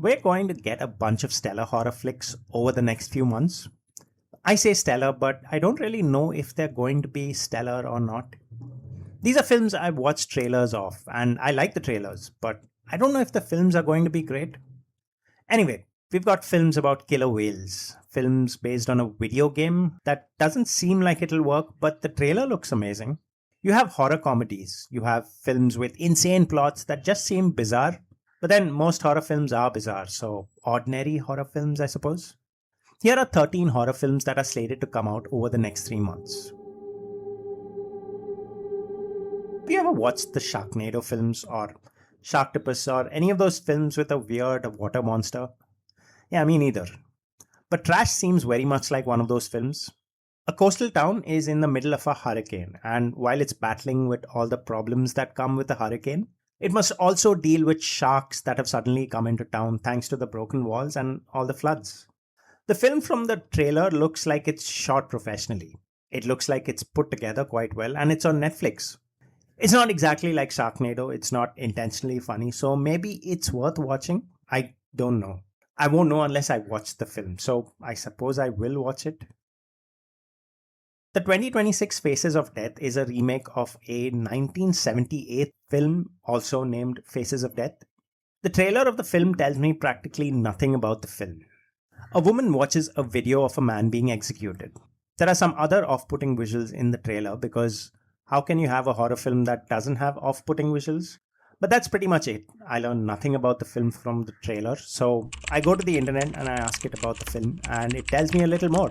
we're going to get a bunch of stellar horror flicks over the next few months. I say stellar, but I don't really know if they're going to be stellar or not. These are films I've watched trailers of, and I like the trailers, but I don't know if the films are going to be great. Anyway, we've got films about killer whales, films based on a video game that doesn't seem like it'll work, but the trailer looks amazing. You have horror comedies, you have films with insane plots that just seem bizarre, but then most horror films are bizarre, so ordinary horror films, I suppose. Here are 13 horror films that are slated to come out over the next 3 months. Have you ever watched the Sharknado films or Sharktopus or any of those films with a weird water monster? Yeah, me neither. But Trash seems very much like one of those films. A coastal town is in the middle of a hurricane, and while it's battling with all the problems that come with a hurricane, it must also deal with sharks that have suddenly come into town thanks to the broken walls and all the floods. The film from the trailer looks like it's shot professionally. It looks like it's put together quite well, and it's on Netflix. It's not exactly like Sharknado, it's not intentionally funny, so maybe it's worth watching. I don't know. I won't know unless I watch the film, so I suppose I will watch it. The 2026 Faces of Death is a remake of a 1978 film also named Faces of Death. The trailer of the film tells me practically nothing about the film. A woman watches a video of a man being executed. There are some other off-putting visuals in the trailer because how can you have a horror film that doesn't have off-putting visuals? But that's pretty much it. I learned nothing about the film from the trailer, so I go to the internet and I ask it about the film and it tells me a little more.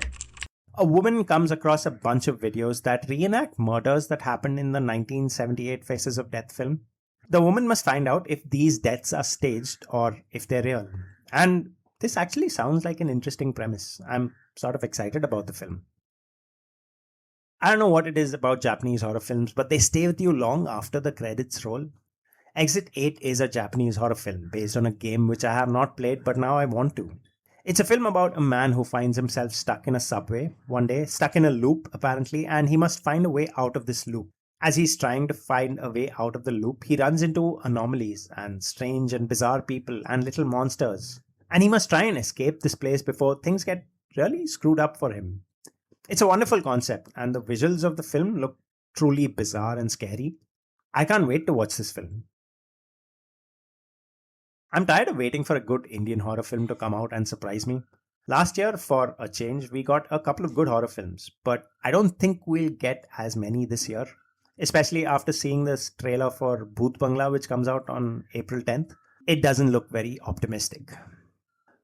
A woman comes across a bunch of videos that reenact murders that happened in the 1978 Faces of Death film. The woman must find out if these deaths are staged or if they're real. And this actually sounds like an interesting premise. I'm sort of excited about the film. I don't know what it is about Japanese horror films, but they stay with you long after the credits roll. Exit 8 is a Japanese horror film based on a game which I have not played, but now I want to. It's a film about a man who finds himself stuck in a subway one day, stuck in a loop apparently, and he must find a way out of this loop. As he's trying to find a way out of the loop, he runs into anomalies and strange and bizarre people and little monsters. And he must try and escape this place before things get really screwed up for him. It's a wonderful concept, and the visuals of the film look truly bizarre and scary. I can't wait to watch this film. I'm tired of waiting for a good Indian horror film to come out and surprise me. Last year, for a change, we got a couple of good horror films, but I don't think we'll get as many this year, especially after seeing this trailer for Bhoot Bangla, which comes out on April 10th. It doesn't look very optimistic.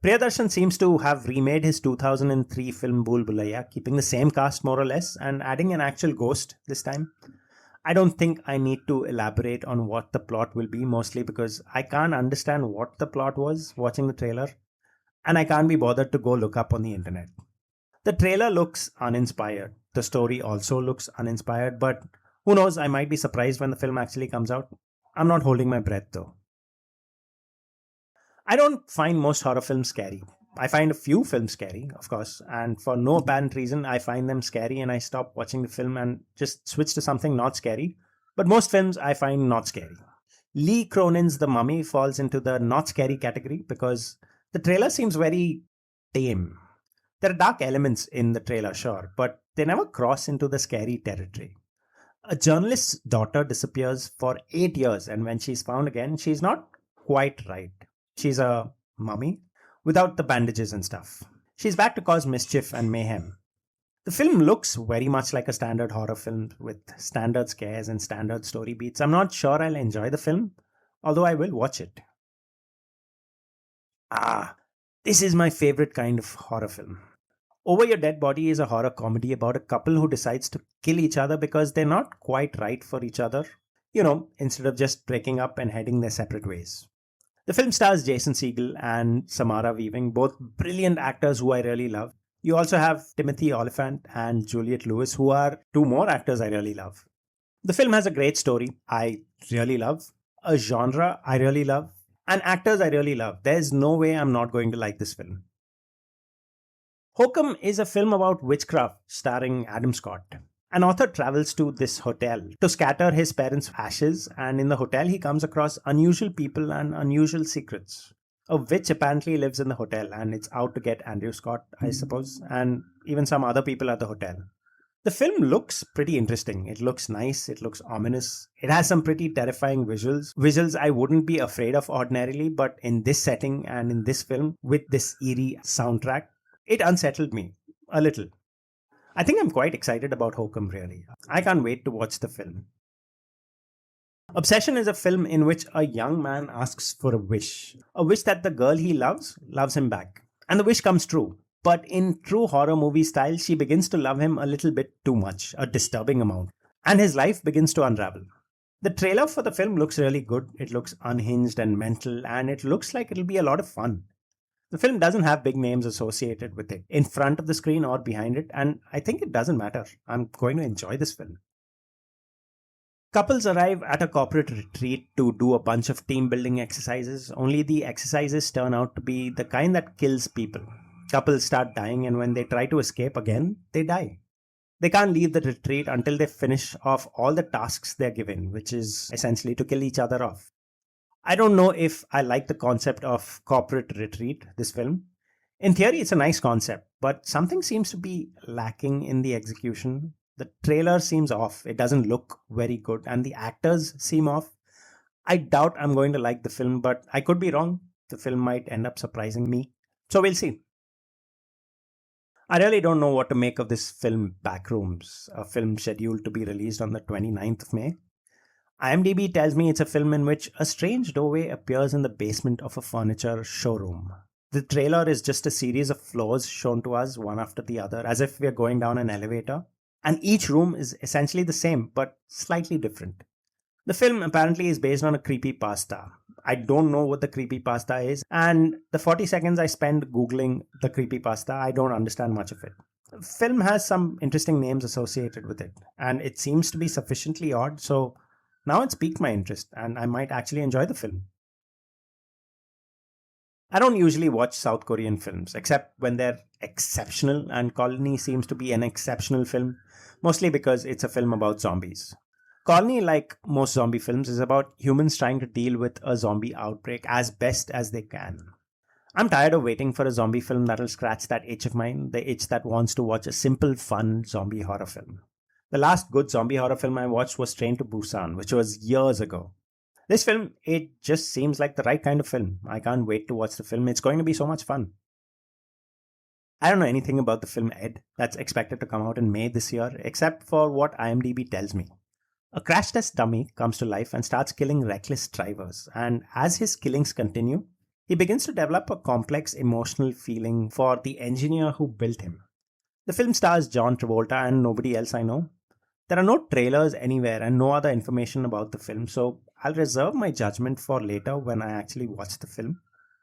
Priyadarshan seems to have remade his 2003 film Bhool Bhulaiya, keeping the same cast more or less and adding an actual ghost this time. I don't think I need to elaborate on what the plot will be, mostly because I can't understand what the plot was watching the trailer, and I can't be bothered to go look up on the internet. The trailer looks uninspired. The story also looks uninspired, but who knows, I might be surprised when the film actually comes out. I'm not holding my breath though. I don't find most horror films scary. I find a few films scary, of course, and for no apparent reason, I find them scary and I stop watching the film and just switch to something not scary. But most films I find not scary. Lee Cronin's The Mummy falls into the not scary category because the trailer seems very tame. There are dark elements in the trailer, sure, but they never cross into the scary territory. A journalist's daughter disappears for 8 years, and when she's found again, she's not quite right. She's a mummy without the bandages and stuff. She's back to cause mischief and mayhem. The film looks very much like a standard horror film with standard scares and standard story beats. I'm not sure I'll enjoy the film, although I will watch it. This is my favorite kind of horror film. Over Your Dead Body is a horror comedy about a couple who decides to kill each other because they're not quite right for each other. Instead of just breaking up and heading their separate ways. The film stars Jason Segel and Samara Weaving, both brilliant actors who I really love. You also have Timothy Olyphant and Juliette Lewis, who are two more actors I really love. The film has a great story I really love, a genre I really love, and actors I really love. There's no way I'm not going to like this film. Hokum is a film about witchcraft starring Adam Scott. An author travels to this hotel to scatter his parents' ashes, and in the hotel he comes across unusual people and unusual secrets. A witch apparently lives in the hotel and it's out to get Andrew Scott, I suppose, and even some other people at the hotel. The film looks pretty interesting. It looks nice. It looks ominous. It has some pretty terrifying visuals. Visuals I wouldn't be afraid of ordinarily, but in this setting and in this film with this eerie soundtrack, it unsettled me a little. I think I'm quite excited about Hokum, really. I can't wait to watch the film. Obsession is a film in which a young man asks for a wish that the girl he loves him back. And the wish comes true. But in true horror movie style, she begins to love him a little bit too much, a disturbing amount. And his life begins to unravel. The trailer for the film looks really good. It looks unhinged and mental, and it looks like it'll be a lot of fun. The film doesn't have big names associated with it, in front of the screen or behind it, and I think it doesn't matter. I'm going to enjoy this film. Couples arrive at a corporate retreat to do a bunch of team building exercises, only the exercises turn out to be the kind that kills people. Couples start dying, and when they try to escape again, they die. They can't leave the retreat until they finish off all the tasks they're given, which is essentially to kill each other off. I don't know if I like the concept of corporate retreat, this film. In theory, it's a nice concept, but something seems to be lacking in the execution. The trailer seems off. It doesn't look very good, and the actors seem off. I doubt I'm going to like the film, but I could be wrong. The film might end up surprising me. So we'll see. I really don't know what to make of this film Backrooms, a film scheduled to be released on the 29th of May. IMDb tells me it's a film in which a strange doorway appears in the basement of a furniture showroom. The trailer is just a series of floors shown to us one after the other, as if we're going down an elevator. And each room is essentially the same, but slightly different. The film apparently is based on a creepypasta. I don't know what the creepypasta is, and the 40 seconds I spend Googling the creepypasta, I don't understand much of it. The film has some interesting names associated with it, and it seems to be sufficiently odd, so now it's piqued my interest, and I might actually enjoy the film. I don't usually watch South Korean films, except when they're exceptional, and Colony seems to be an exceptional film, mostly because it's a film about zombies. Colony, like most zombie films, is about humans trying to deal with a zombie outbreak as best as they can. I'm tired of waiting for a zombie film that'll scratch that itch of mine, the itch that wants to watch a simple, fun zombie horror film. The last good zombie horror film I watched was Train to Busan, which was years ago. This film, it just seems like the right kind of film. I can't wait to watch the film. It's going to be so much fun. I don't know anything about the film Ed that's expected to come out in May this year, except for what IMDb tells me. A crash test dummy comes to life and starts killing reckless drivers, and as his killings continue, he begins to develop a complex emotional feeling for the engineer who built him. The film stars John Travolta and nobody else I know. There are no trailers anywhere and no other information about the film, so I'll reserve my judgment for later when I actually watch the film.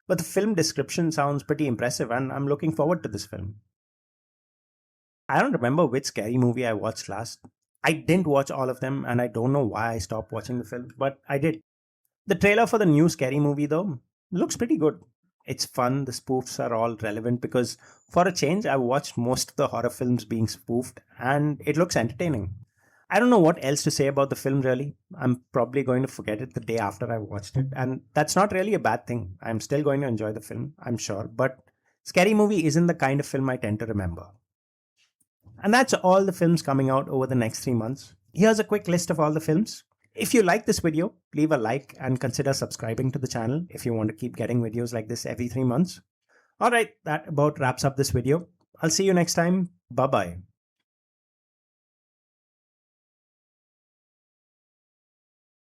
But the film description sounds pretty impressive, and I'm looking forward to this film. I don't remember which scary movie I watched last. I didn't watch all of them, and I don't know why I stopped watching the film, but I did. The trailer for the new scary movie, though, looks pretty good. It's fun, the spoofs are all relevant because, for a change, I've watched most of the horror films being spoofed, and it looks entertaining. I don't know what else to say about the film, really. I'm probably going to forget it the day after I watched it, and that's not really a bad thing. I'm still going to enjoy the film, I'm sure, but scary movie isn't the kind of film I tend to remember. And that's all the films coming out over the next 3 months. Here's a quick list of all the films. If you like this video, leave a like and consider subscribing to the channel if you want to keep getting videos like this every 3 months. Alright, that about wraps up this video. I'll see you next time. Bye bye.